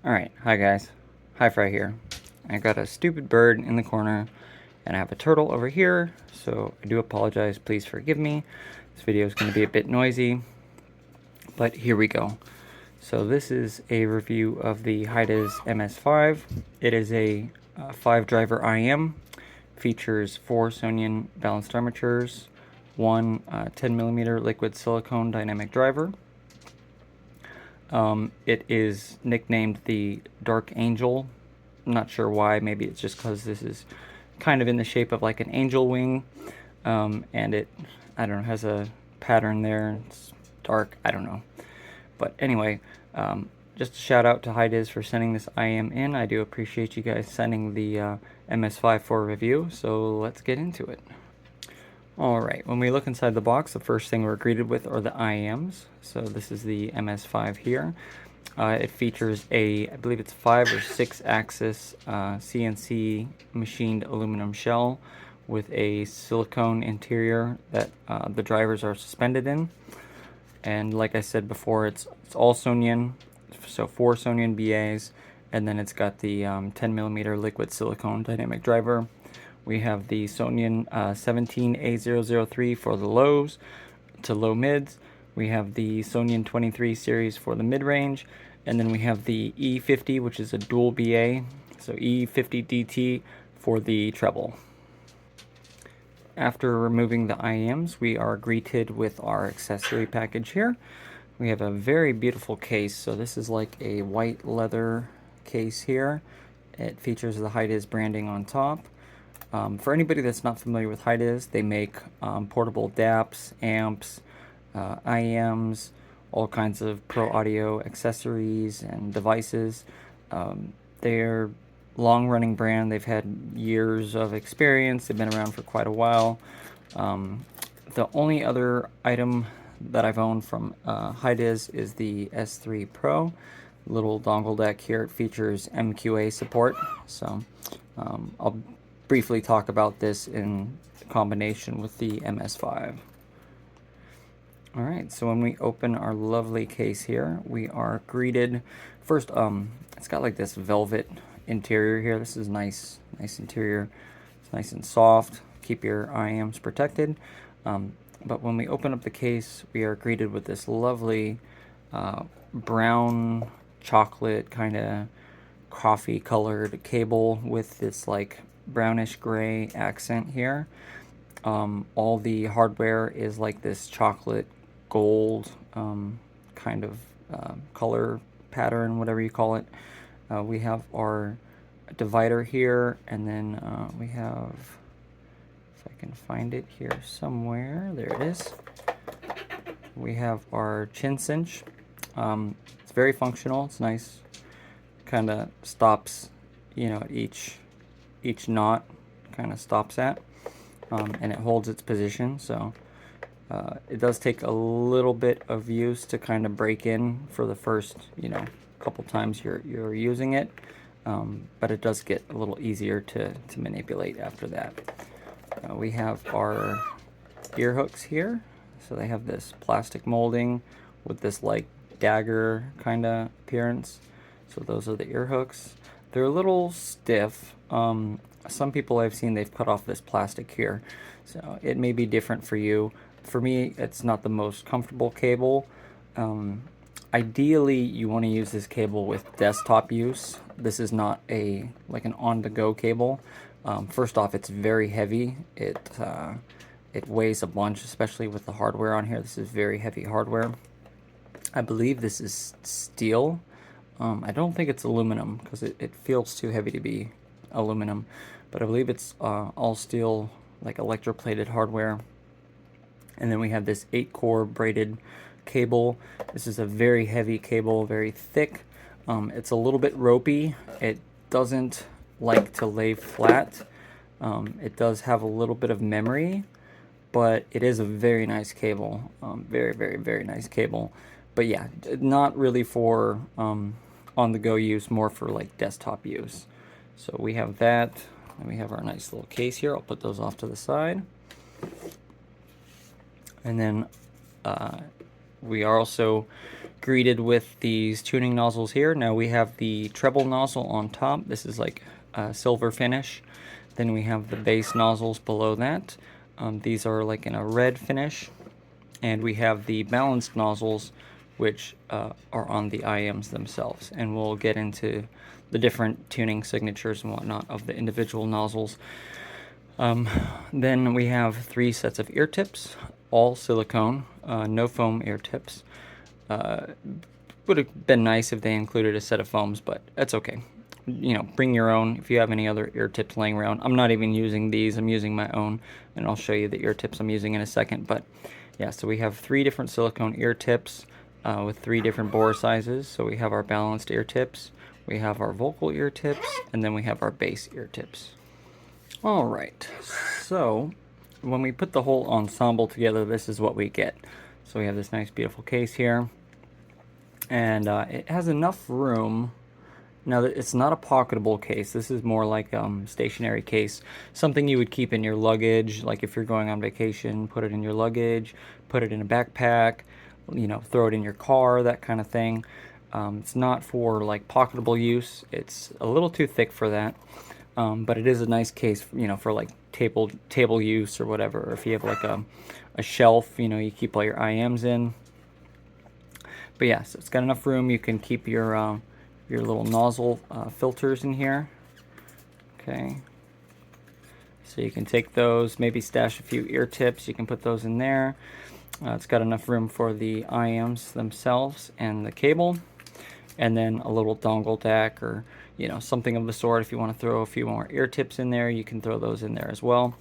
Alright, hi guys. Hi-Fri here. I got a stupid bird in the corner, and I have a turtle over here, so I do apologize. Please forgive me. This video is going to be a bit noisy, but here we go. So this is a review of the Hidizs MS5. It is a 5-driver IM. Features 4 Sonian balanced armatures, one 10mm liquid silicone dynamic driver. It is nicknamed the Dark Angel. I'm not sure why. Maybe it's just because this is kind of in the shape of like an angel wing. And it, I don't know, has a pattern there. It's dark. I don't know. But anyway, just a shout out to Hidizs for sending this IM in. I do appreciate you guys sending the MS5 for review. So let's get into it. Alright, when we look inside the box, the first thing we're greeted with are the IMs. So this is the MS5 here. It features a, I believe it's 5 or 6 axis CNC machined aluminum shell with a silicone interior that the drivers are suspended in. And like I said before, it's all Sonian, so 4 Sonian BAs, and then it's got the 10mm liquid silicone dynamic driver. We have the Sonian 17A003 for the lows to low mids. We have the Sonian 23 series for the mid-range. And then we have the E50, which is a dual BA. So E50DT for the treble. After removing the IMs, we are greeted with our accessory package here. We have a very beautiful case. So this is like a white leather case here. It features the Hidizs branding on top. For anybody that's not familiar with Hidizs, they make portable DAPs, amps, IMs, all kinds of pro audio accessories and devices. They're long-running brand. They've had years of experience. They've been around for quite a while. The only other item that I've owned from Hidizs is the S3 Pro. Little dongle deck here. It features MQA support. So I'll briefly talk about this in combination with the MS5. Alright, so when we open our lovely case here, we are greeted first. It's got like this velvet interior here. This is nice interior. It's nice and soft. Keep your IMs protected. But when we open up the case, we are greeted with this lovely brown chocolate kind of coffee colored cable with this like brownish gray accent here. All the hardware is like this chocolate gold kind of color pattern, whatever you call it. We have our divider here, and then we have, if I can find it here somewhere, there it is. We have our chin cinch. It's very functional. It's nice. Kind of stops, you know, each knot kind of stops at, and it holds its position. So it does take a little bit of use to kind of break in for the first, you know, couple times you're using it, but it does get a little easier to manipulate after that. We have our ear hooks here. So they have this plastic molding with this like dagger kind of appearance. So those are the ear hooks. They're a little stiff. Some people I've seen, they've cut off this plastic here, so it may be different for you. For me, it's not the most comfortable cable. Ideally, you want to use this cable with desktop use. This is not a like an on-the-go cable. First off, it's very heavy. It weighs a bunch, especially with the hardware on here. This is very heavy hardware. I believe this is steel. I don't think it's aluminum because it feels too heavy to be aluminum, but I believe it's all steel, like electroplated hardware. And then we have this 8-core braided cable. This is a very heavy cable, very thick. It's a little bit ropey. It doesn't like to lay flat. It does have a little bit of memory, but it is a very nice cable. Very nice cable. But yeah, not really for on-the-go use, more for like desktop use. So we have that, and we have our nice little case here. I'll put those off to the side. And then We are also greeted with these tuning nozzles here. Now we have the treble nozzle on top. This is like a silver finish. Then we have the bass nozzles below that. These are like in a red finish. And we have the balanced nozzles, which are on the IMs themselves. And we'll get into the different tuning signatures and whatnot of the individual nozzles. Then we have 3 sets of ear tips, all silicone, no foam ear tips. Would have been nice if they included a set of foams, but that's okay. You know, bring your own if you have any other ear tips laying around. I'm not even using these, I'm using my own, and I'll show you the ear tips I'm using in a second. But yeah, so we have 3 different silicone ear tips with 3 different bore sizes. So we have our balanced ear tips, we have our vocal ear tips, and then we have our bass ear tips. Alright, so when we put the whole ensemble together, this is what we get. So we have this nice beautiful case here, and it has enough room. Now, it's not a pocketable case. This is more like stationary case, something you would keep in your luggage, like if you're going on vacation, put it in your luggage, put it in a backpack, you know, throw it in your car, that kind of thing. It's not for like pocketable use. It's a little too thick for that. But it is a nice case, you know, for like table use or whatever. Or if you have like a shelf, you know, you keep all your IMs in. But yeah, so it's got enough room. You can keep your little nozzle filters in here. Okay. So you can take those, maybe stash a few ear tips. You can put those in there. It's got enough room for the IMs themselves and the cable. And then a little dongle DAC or, you know, something of the sort. If you want to throw a few more ear tips in there, you can throw those in there as well.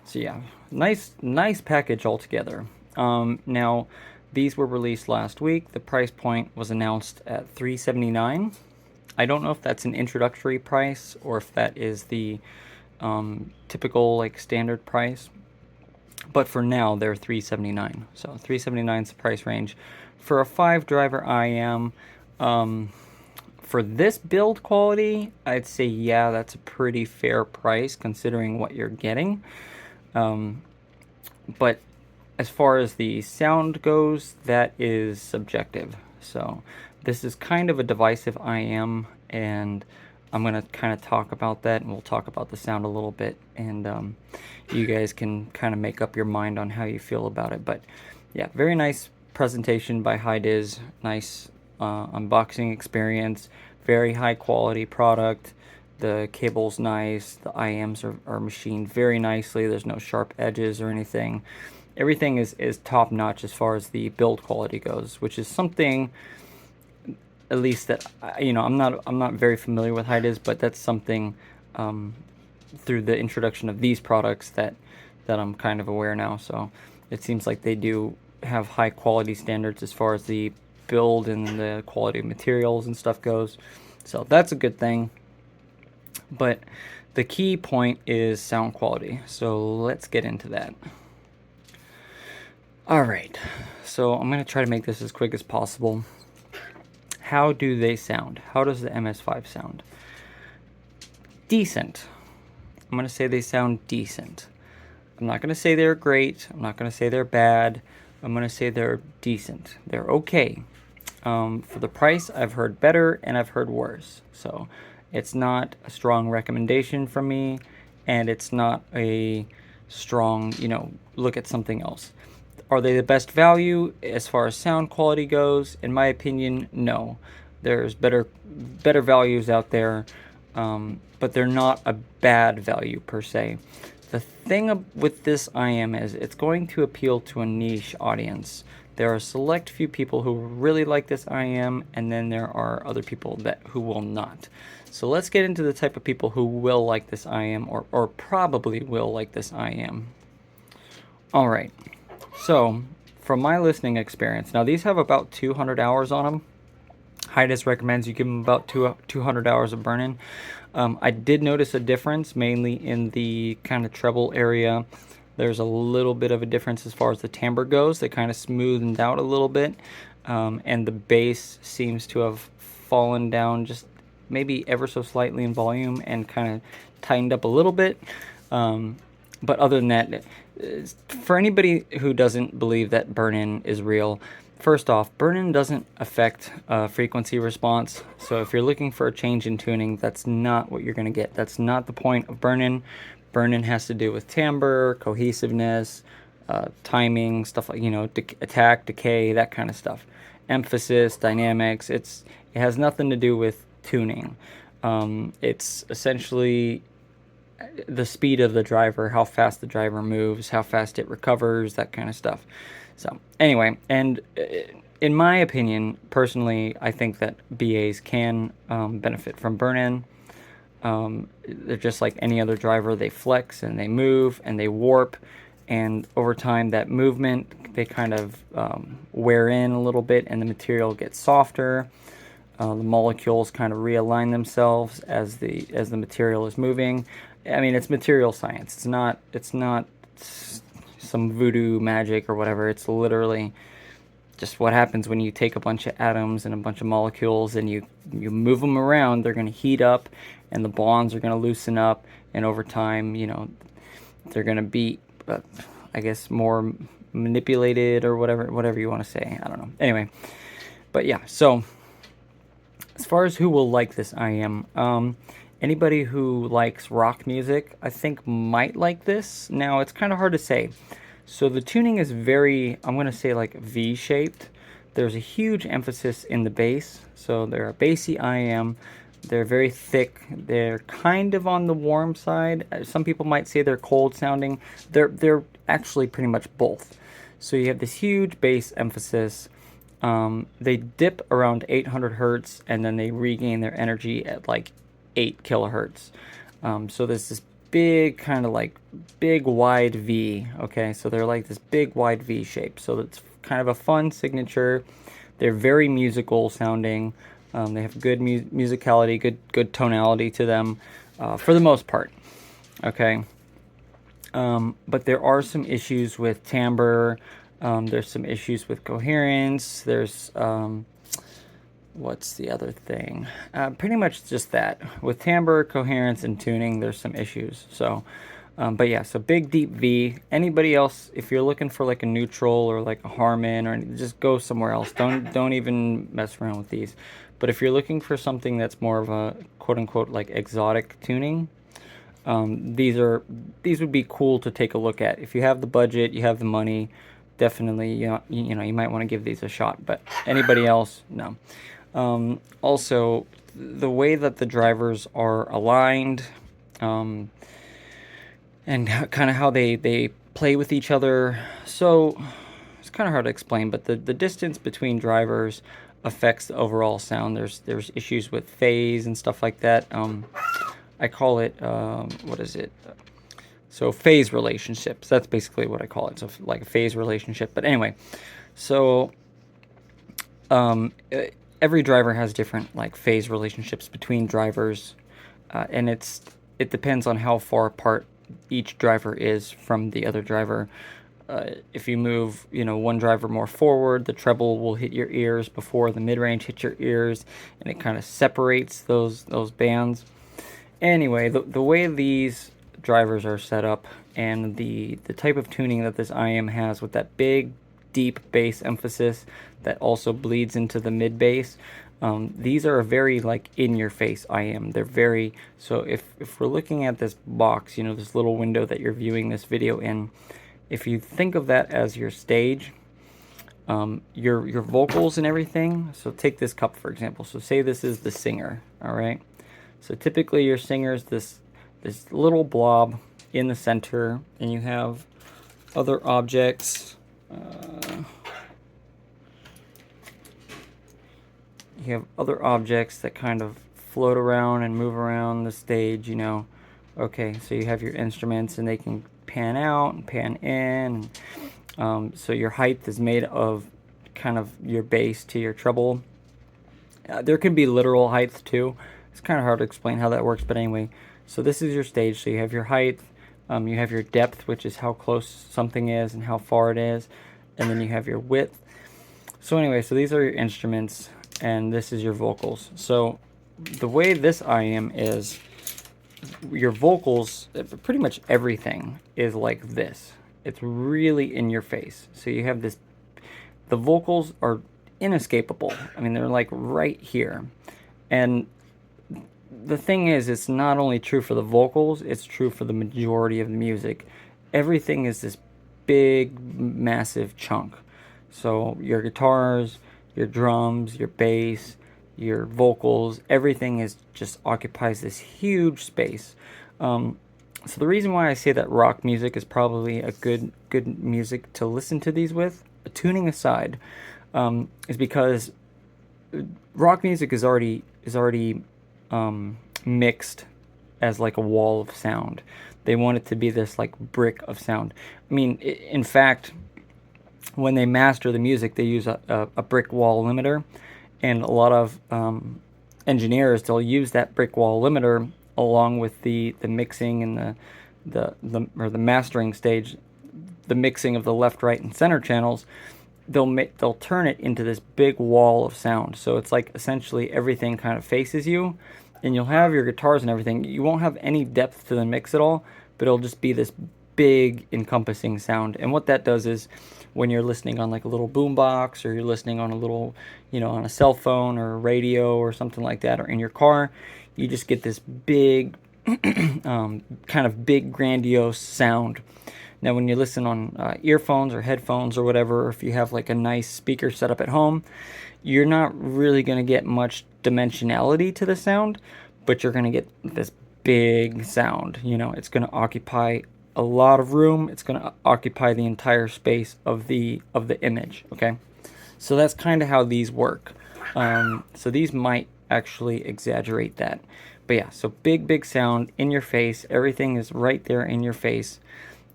So yeah, nice package altogether. Now, these were released last week. The price point was announced at $379. I don't know if that's an introductory price or if that is the typical like standard price. But for now, they're $379. So $379 is the price range for a 5-driver IM. For this build quality, I'd say, yeah, that's a pretty fair price considering what you're getting. But as far as the sound goes, that is subjective. So this is kind of a divisive IM, and I'm going to kind of talk about that, and we'll talk about the sound a little bit, and you guys can kind of make up your mind on how you feel about it. But yeah, very nice presentation by Hidizs. Nice unboxing experience, very high quality product. The cable's nice, the IMs are machined very nicely, there's no sharp edges or anything. Everything is top notch as far as the build quality goes, which is something, at least that, you know, I'm not very familiar with Hidizs, but that's something through the introduction of these products that I'm kind of aware now. So it seems like they do have high quality standards as far as the build and the quality of materials and stuff goes. So that's a good thing. But the key point is sound quality. So let's get into that. Alright, so I'm going to try to make this as quick as possible. How do they sound? How does the MS5 sound? Decent. I'm going to say they sound decent. I'm not going to say they're great. I'm not going to say they're bad. I'm going to say they're decent. They're okay. For the price, I've heard better and I've heard worse. So it's not a strong recommendation from me, and it's not a strong, you know, look at something else. Are they the best value as far as sound quality goes? In my opinion, no. There's better values out there, but they're not a bad value per se. The thing with this IM is it's going to appeal to a niche audience. There are a select few people who really like this IM, and then there are other people who will not. So let's get into the type of people who will like this IM, or probably will like this IM. Alright, so from my listening experience, now these have about 200 hours on them. Hidizs recommends you give them about 200 hours of burn-in. I did notice a difference, mainly in the kind of treble area. There's a little bit of a difference as far as the timbre goes. They kind of smoothened out a little bit, and the bass seems to have fallen down just maybe ever so slightly in volume and kind of tightened up a little bit. But other than that, for anybody who doesn't believe that burn-in is real, first off, burn-in doesn't affect frequency response. So if you're looking for a change in tuning, that's not what you're going to get. That's not the point of burn-in. Burn-in has to do with timbre, cohesiveness, timing, stuff like, attack, decay, that kind of stuff. Emphasis, dynamics. It has nothing to do with tuning. It's essentially the speed of the driver, how fast the driver moves, how fast it recovers, that kind of stuff. So anyway, and in my opinion, personally, I think that BAs can benefit from burn-in. They're just like any other driver. They flex and they move and they warp, and over time that movement, they kind of wear in a little bit and the material gets softer. The molecules kind of realign themselves as the material is moving. I mean, it's material science. It's not some voodoo magic or whatever. It's literally just what happens when you take a bunch of atoms and a bunch of molecules and you move them around. They're going to heat up, and the bonds are going to loosen up, and over time, they're going to be, I guess, more manipulated or whatever you want to say. I don't know. Anyway, but yeah, so as far as who will like this IM, anybody who likes rock music, I think, might like this. Now, it's kind of hard to say. So the tuning is very, I'm going to say, like V-shaped. There's a huge emphasis in the bass. So they're a bassy IM. They're very thick. They're kind of on the warm side. Some people might say they're cold sounding. They're actually pretty much both. So you have this huge bass emphasis. They dip around 800 hertz, and then they regain their energy at like 8 kilohertz. So there's this big kind of like big wide V. Okay, so they're like this big wide V shape. So it's kind of a fun signature. They're very musical sounding. They have good musicality, good tonality to them, for the most part. Okay, but there are some issues with timbre. There's some issues with coherence. There's what's the other thing? Pretty much just that. With timbre, coherence, and tuning, there's some issues. So, but yeah, so big deep V. Anybody else, if you're looking for like a neutral or like a Harman, or just go somewhere else. Don't even mess around with these. But if you're looking for something that's more of a quote unquote like exotic tuning, these would be cool to take a look at. If you have the budget, you have the money, definitely you might want to give these a shot. But anybody else, no. Also, the way that the drivers are aligned, and kind of how they play with each other. So it's kind of hard to explain, but the distance between drivers affects the overall sound. There's issues with phase and stuff like that. I call it, what is it? So phase relationships. That's basically what I call it. So like a phase relationship. But anyway, so every driver has different like phase relationships between drivers, and it depends on how far apart each driver is from the other driver. If you move, one driver more forward, the treble will hit your ears before the mid-range hits your ears, and it kind of separates those bands. Anyway, the way these drivers are set up and the type of tuning that this IM has, with that big, deep bass emphasis that also bleeds into the mid bass, these are a very like in-your-face IM. They're very, so if we're looking at this box, this little window that you're viewing this video in, if you think of that as your stage, your vocals and everything. So take this cup, for example. So say this is the singer, all right? So typically your singer is this little blob in the center, and you have other objects. You have other objects that kind of float around and move around the stage, Okay, so you have your instruments, and they can pan out and pan in. So your height is made of kind of your bass to your treble. There can be literal height too. It's kind of hard to explain how that works, but anyway. So this is your stage. So you have your height, you have your depth, which is how close something is and how far it is, and then you have your width. So anyway, so these are your instruments, and this is your vocals. So the way this IM is, your vocals, pretty much everything is like this. It's really in your face. So you have the vocals are inescapable. I mean, they're like right here. And the thing is, it's not only true for the vocals, it's true for the majority of the music. Everything is this big, massive chunk. So your guitars, your drums, your bass, your vocals, everything is just occupies this huge space. So the reason why I say that rock music is probably a good music to listen to these with, tuning aside, is because rock music is already mixed as like a wall of sound. They want it to be this like brick of sound. I mean, in fact, when they master the music, they use a brick wall limiter, and a lot of engineers, they'll use that brick wall limiter along with the mixing and the mastering stage, the mixing of the left, right, and center channels. They'll turn it into this big wall of sound. So it's like essentially everything kind of faces you, and you'll have your guitars and everything. You won't have any depth to the mix at all, but it'll just be this big encompassing sound. And what that does is, when you're listening on like a little boombox, or you're listening on a little, on a cell phone or a radio or something like that, or in your car, you just get this big, kind of big grandiose sound. Now, when you listen on earphones or headphones or whatever, or if you have like a nice speaker set up at home, you're not really going to get much dimensionality to the sound, but you're going to get this big sound. It's going to occupy a lot of room. It's going to occupy the entire space of the image. Okay, so that's kind of how these work. So these might actually exaggerate that, but yeah. So big sound in your face. Everything is right there in your face.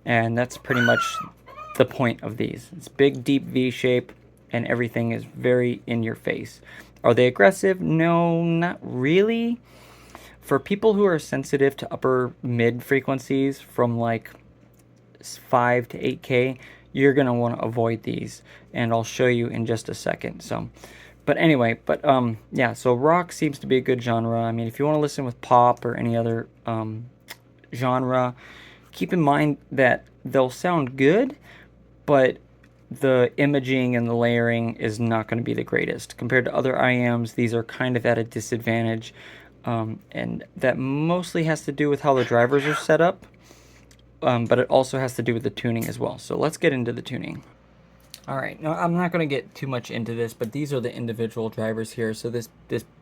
And that's pretty much the point of these. It's big, deep V shape, and everything is very in your face. Are they aggressive? No, not really. For people who are sensitive to upper mid frequencies from like 5 to 8K, you're going to want to avoid these. And I'll show you in just a second. But anyway, yeah, so rock seems to be a good genre. I mean, if you want to listen with pop or any other genre, keep in mind that they'll sound good, but the imaging and the layering is not going to be the greatest. Compared to other IAMs, these are kind of at a disadvantage, and that mostly has to do with how the drivers are set up, but it also has to do with the tuning as well. So let's get into the tuning. Alright, now I'm not going to get too much into this, but these are the individual drivers here. So this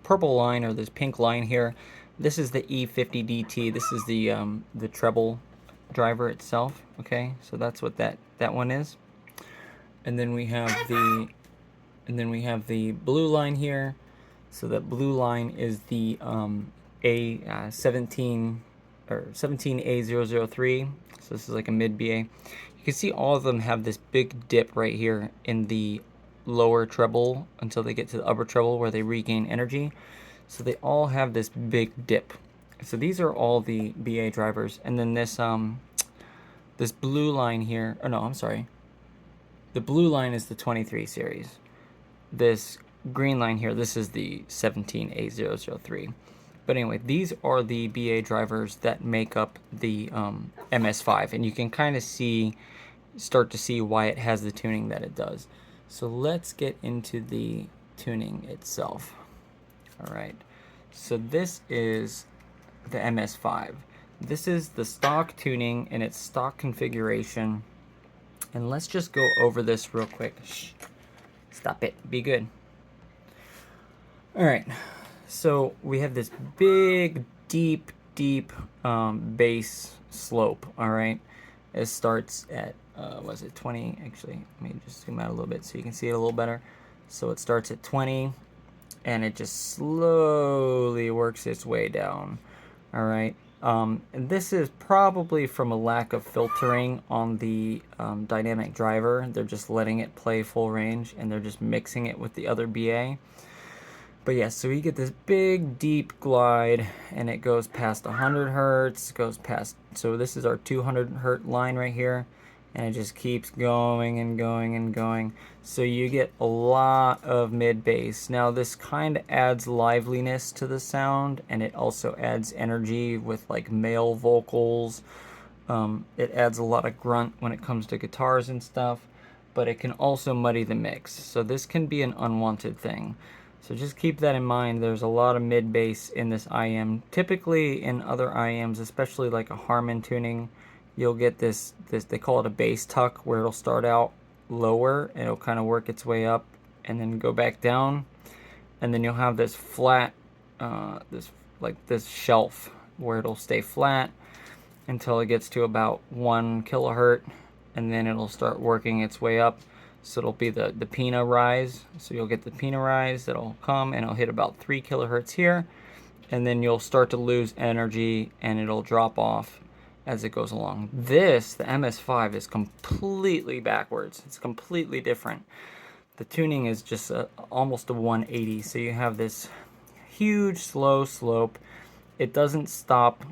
purple line, or this pink line here, this is the E50DT. This is the treble driver itself. Okay, so that's what that one is. And then we have the blue line here. So that blue line is the A17 or 17A003. So this is like a mid BA. You can see all of them have this big dip right here in the lower treble until they get to the upper treble where they regain energy. So they all have this big dip. So these are all the BA drivers. And then this blue line here, oh no, I'm sorry. The blue line is the 23 series. This green line here, this is the 17A003. But anyway, these are the BA drivers that make up the MS5, and you can kind of start to see why it has the tuning that it does. So let's get into the tuning itself. All right, so this is the MS5. This is the stock tuning in its stock configuration, and let's just go over this real quick. Shh. Stop it. Be good. All right. So we have this big, deep bass slope. All right. It starts at was it 20? Actually, let me just zoom out a little bit so you can see it a little better. So it starts at 20, and it just slowly works its way down. All right. And this is probably from a lack of filtering on the dynamic driver. They're just letting it play full range, and they're just mixing it with the other BA. But yeah, so you get this big, deep glide, and it goes past 100 hertz, goes past, so this is our 200 hertz line right here, and it just keeps going and going and going. So you get a lot of mid bass. Now this kind of adds liveliness to the sound, and it also adds energy with like male vocals. It adds a lot of grunt when it comes to guitars and stuff. but it can also muddy the mix. So this can be an unwanted thing. So just keep that in mind. There's a lot of mid bass in this IM. Typically in other IMs, especially like a Harman tuning, you'll get this they call it a bass tuck, where it'll start out lower and it'll kind of work its way up and then go back down, and then you'll have this flat this shelf where it'll stay flat until it gets to about 1 kilohertz, and then it'll start working its way up. So it'll be the Pina rise. So you'll get the Pina rise that'll come and it'll hit about 3 kilohertz here, and then you'll start to lose energy and it'll drop off as it goes along. The MS5 is completely backwards. It's completely different. The tuning is just almost a 180. So you have this huge slow slope. It doesn't stop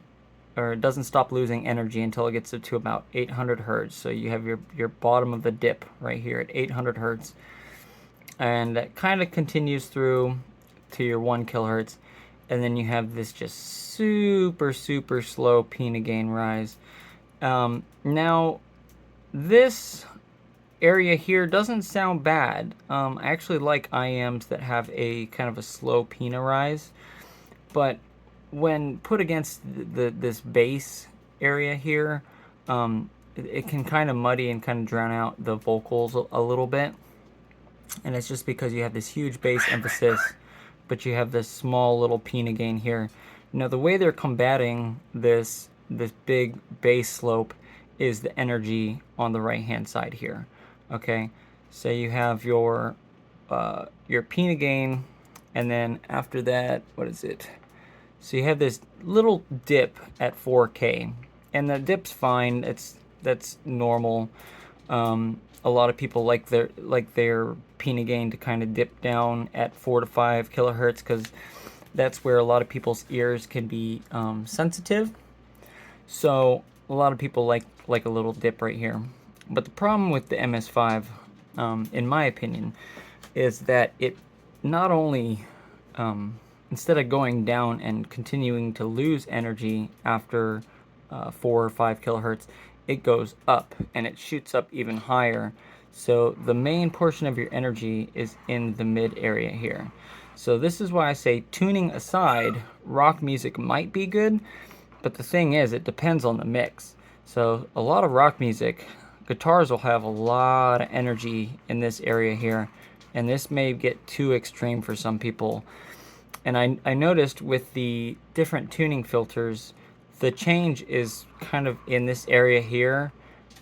losing energy until it gets to about 800 hertz. So you have your bottom of the dip right here at 800 hertz, and that kind of continues through to your 1 kilohertz, and then you have this just super slow Pina gain rise. Now this area here doesn't sound bad. I actually like IMs that have a kind of a slow Pina rise, but when put against this bass area here, it can kind of muddy and kind of drown out the vocals a little bit. And it's just because you have this huge bass emphasis, but you have this small little Pina gain here. Now the way they're combating this big bass slope is the energy on the right hand side here. Okay, so you have your Pina gain, and then after that, what is it? So you have this little dip at 4K, and the dip's fine. That's normal. A lot of people like their Pina gain to kind of dip down at 4 to 5 kilohertz, because that's where a lot of people's ears can be sensitive. So a lot of people like a little dip right here. But the problem with the MS5, in my opinion, is that it not only instead of going down and continuing to lose energy after 4 or 5 kilohertz, it goes up and it shoots up even higher. So the main portion of your energy is in the mid area here. So this is why I say, tuning aside, rock music might be good, but the thing is, it depends on the mix. So a lot of rock music, guitars will have a lot of energy in this area here, and this may get too extreme for some people. And I noticed with the different tuning filters, the change is kind of in this area here,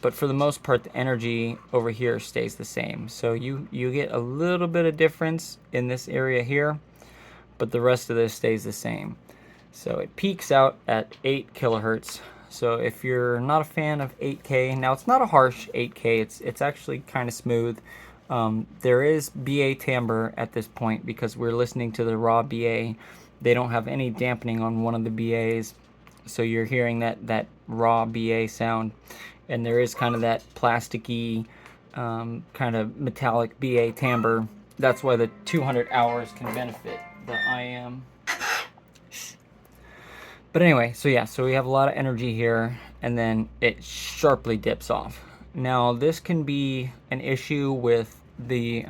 but for the most part, the energy over here stays the same. So you get a little bit of difference in this area here, but the rest of this stays the same. So it peaks out at 8 kilohertz. So if you're not a fan of 8K, now it's not a harsh 8K, it's actually kind of smooth. There is BA timbre at this point because we're listening to the raw BA. They don't have any dampening on one of the BAs, so you're hearing that raw BA sound, and there is kind of that plasticky kind of metallic BA timbre. That's why the 200 hours can benefit the IM. But anyway, so yeah, so we have a lot of energy here, and then it sharply dips off. Now this can be an issue with the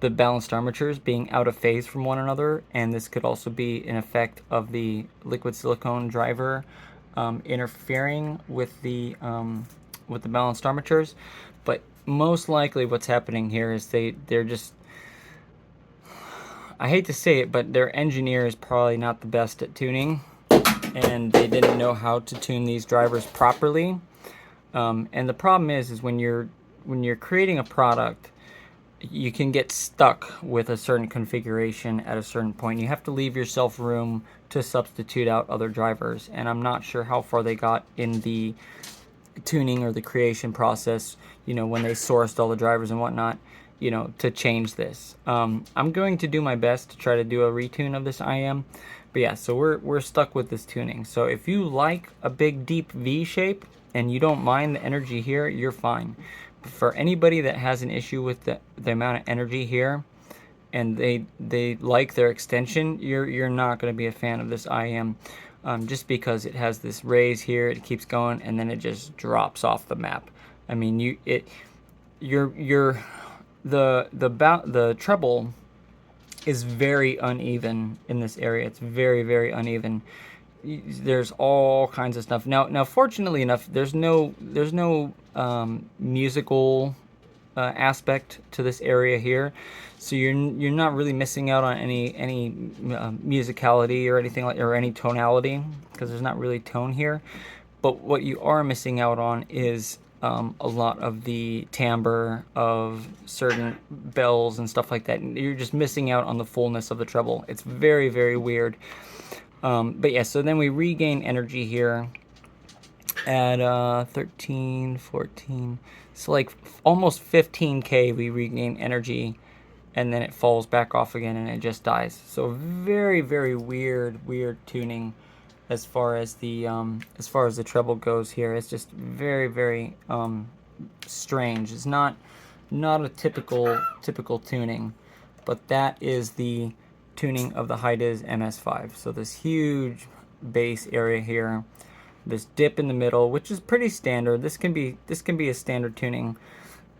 balanced armatures being out of phase from one another, and this could also be an effect of the liquid silicone driver interfering with the balanced armatures. But most likely what's happening here is they're just, I hate to say it, but their engineer is probably not the best at tuning, and they didn't know how to tune these drivers properly. And the problem is when you're creating a product, you can get stuck with a certain configuration at a certain point. You have to leave yourself room to substitute out other drivers, and I'm not sure how far they got in the tuning or the creation process, when they sourced all the drivers and whatnot, to change this. I'm going to do my best to try to do a retune of this IM, but yeah, so we're stuck with this tuning. So if you like a big deep V shape and you don't mind the energy here, you're fine. But for anybody that has an issue with the amount of energy here, and they like their extension, you're not going to be a fan of this IM, just because it has this raise here, it keeps going, and then it just drops off the map. I mean, you're the treble is very uneven in this area. It's very, very uneven. There's all kinds of stuff. Now, fortunately enough, there's no musical aspect to this area here, so you're not really missing out on any musicality or anything like or any tonality because there's not really tone here. But what you are missing out on is a lot of the timbre of certain bells and stuff like that. You're just missing out on the fullness of the treble. It's very, very weird. But yeah, so then we regain energy here at 13, 14. So like almost 15k we regain energy, and then it falls back off again and it just dies. So very, very weird tuning as far as the treble goes here. It's just very, very strange. It's not a typical tuning, but that is the tuning of the Hidizs MS5. So this huge bass area here, this dip in the middle, which is pretty standard. This can be a standard tuning,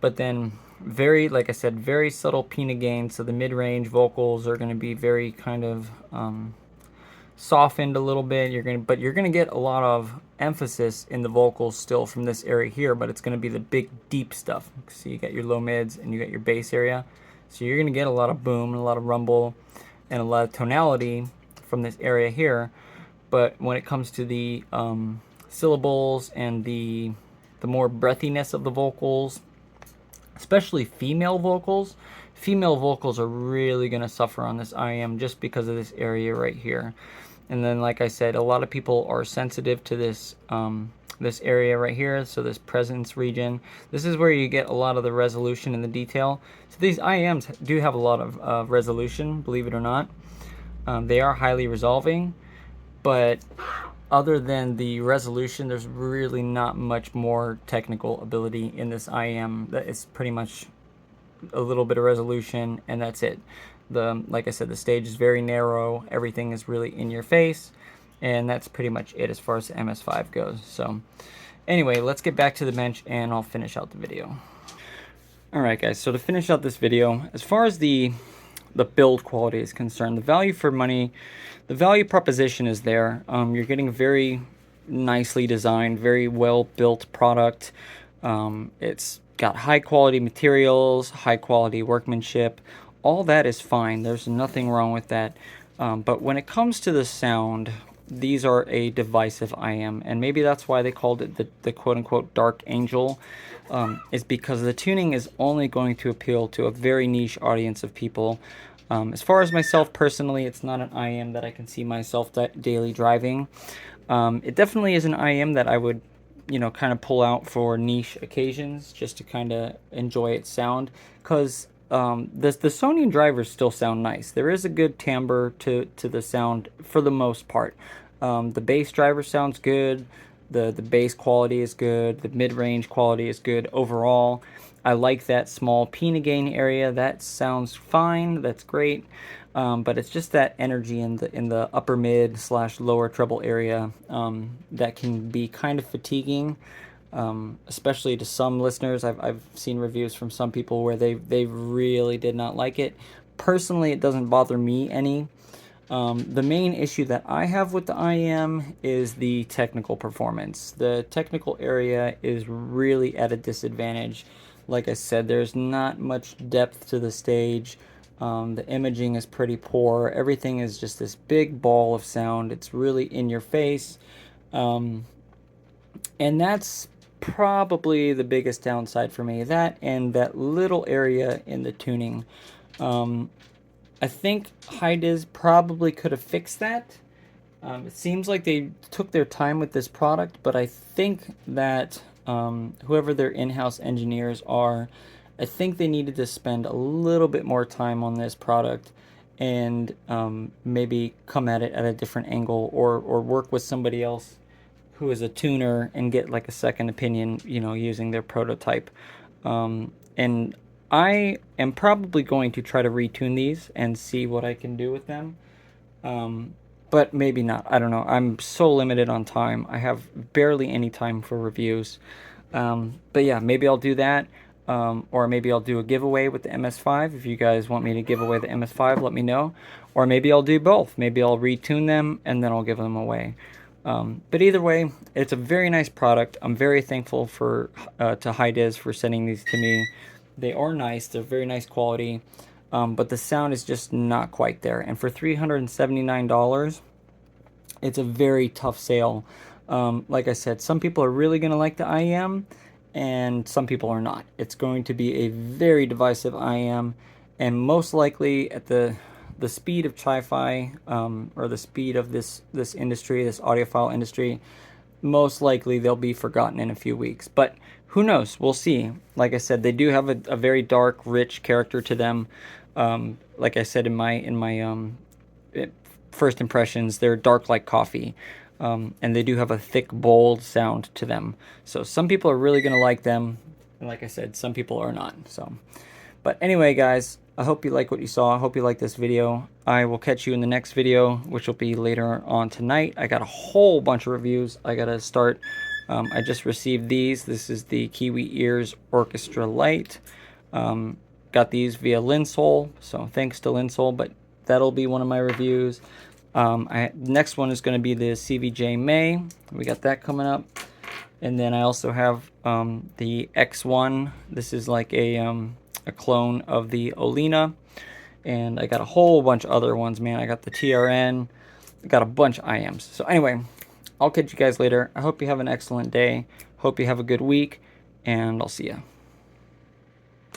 but then very, like I said, very subtle pina gain. So the mid-range vocals are going to be very kind of softened a little bit. But you're gonna get a lot of emphasis in the vocals still from this area here, but it's gonna be the big deep stuff. So you got your low mids and you got your bass area. So you're gonna get a lot of boom and a lot of rumble and a lot of tonality from this area here. But when it comes to the syllables and the more breathiness of the vocals, especially female vocals are really going to suffer on this IM just because of this area right here. And then, like I said, a lot of people are sensitive to this this area right here, so this presence region. This is where you get a lot of the resolution and the detail. So these IMs do have a lot of resolution, believe it or not. They are highly resolving, but other than the resolution, there's really not much more technical ability in this IM. It's pretty much a little bit of resolution, and that's it. Like I said, the stage is very narrow. Everything is really in your face, and that's pretty much it as far as the MS5 goes. So anyway, let's get back to the bench and I'll finish out the video. Alright guys, so to finish out this video, as far as the build quality is concerned, the value for money, the value proposition is there. You're getting a very nicely designed, very well built product. It's got high quality materials, high quality workmanship. All that is fine. There's nothing wrong with that. But when it comes to the sound, these are a divisive IM, and maybe that's why they called it the quote-unquote Dark Angel, is because the tuning is only going to appeal to a very niche audience of people. As far as myself personally, it's not an IM that I can see myself daily driving. It definitely is an IM that I would, kind of pull out for niche occasions just to kind of enjoy its sound, because the Sonian drivers still sound nice. There is a good timbre to the sound for the most part. The bass driver sounds good. The bass quality is good. The mid-range quality is good overall. I like that small pina gain area. That sounds fine. That's great. But it's just that energy in the upper mid / lower treble area that can be kind of fatiguing. Especially to some listeners. I've seen reviews from some people where they really did not like it. Personally, it doesn't bother me any. The main issue that I have with the IM is the technical performance. The technical area is really at a disadvantage. Like I said, there's not much depth to the stage. The imaging is pretty poor. Everything is just this big ball of sound. It's really in your face. And that's probably the biggest downside for me. That and that little area in the tuning. I think Hidizs probably could have fixed that. It seems like they took their time with this product, but I think that whoever their in-house engineers are, I think they needed to spend a little bit more time on this product and maybe come at it at a different angle, or work with somebody else who is a tuner and get like a second opinion, using their prototype. And I am probably going to try to retune these and see what I can do with them. But maybe not. I don't know. I'm so limited on time. I have barely any time for reviews. But yeah, maybe I'll do that. or maybe I'll do a giveaway with the MS5. If you guys want me to give away the MS5, let me know. Or maybe I'll do both. Maybe I'll retune them and then I'll give them away. But either way, it's a very nice product. I'm very thankful to Hidizs for sending these to me. They are nice. They're very nice quality. But the sound is just not quite there. And for $379, it's a very tough sale. Like I said, some people are really going to like the IEM, and some people are not. It's going to be a very divisive IEM, and most likely at the speed of Hi-Fi, or the speed of this industry, this audiophile industry, most likely they'll be forgotten in a few weeks. But who knows? We'll see. Like I said, they do have a very dark, rich character to them. Like I said in my first impressions, they're dark like coffee. And they do have a thick, bold sound to them. So some people are really going to like them. And like I said, some people are not. So, but anyway, guys, I hope you like what you saw. I hope you like this video. I will catch you in the next video, which will be later on tonight. I got a whole bunch of reviews I got to start. I just received these. This is the Kiwi Ears Orchestra Lite. Got these via Linsole, so thanks to Linsole, but that'll be one of my reviews. Next one is going to be the CVJ May. We got that coming up. And then I also have the X1. This is like a clone of the Olina. And I got a whole bunch of other ones, man. I got the TRN. I got a bunch of IMs. So anyway, I'll catch you guys later. I hope you have an excellent day. Hope you have a good week. And I'll see ya.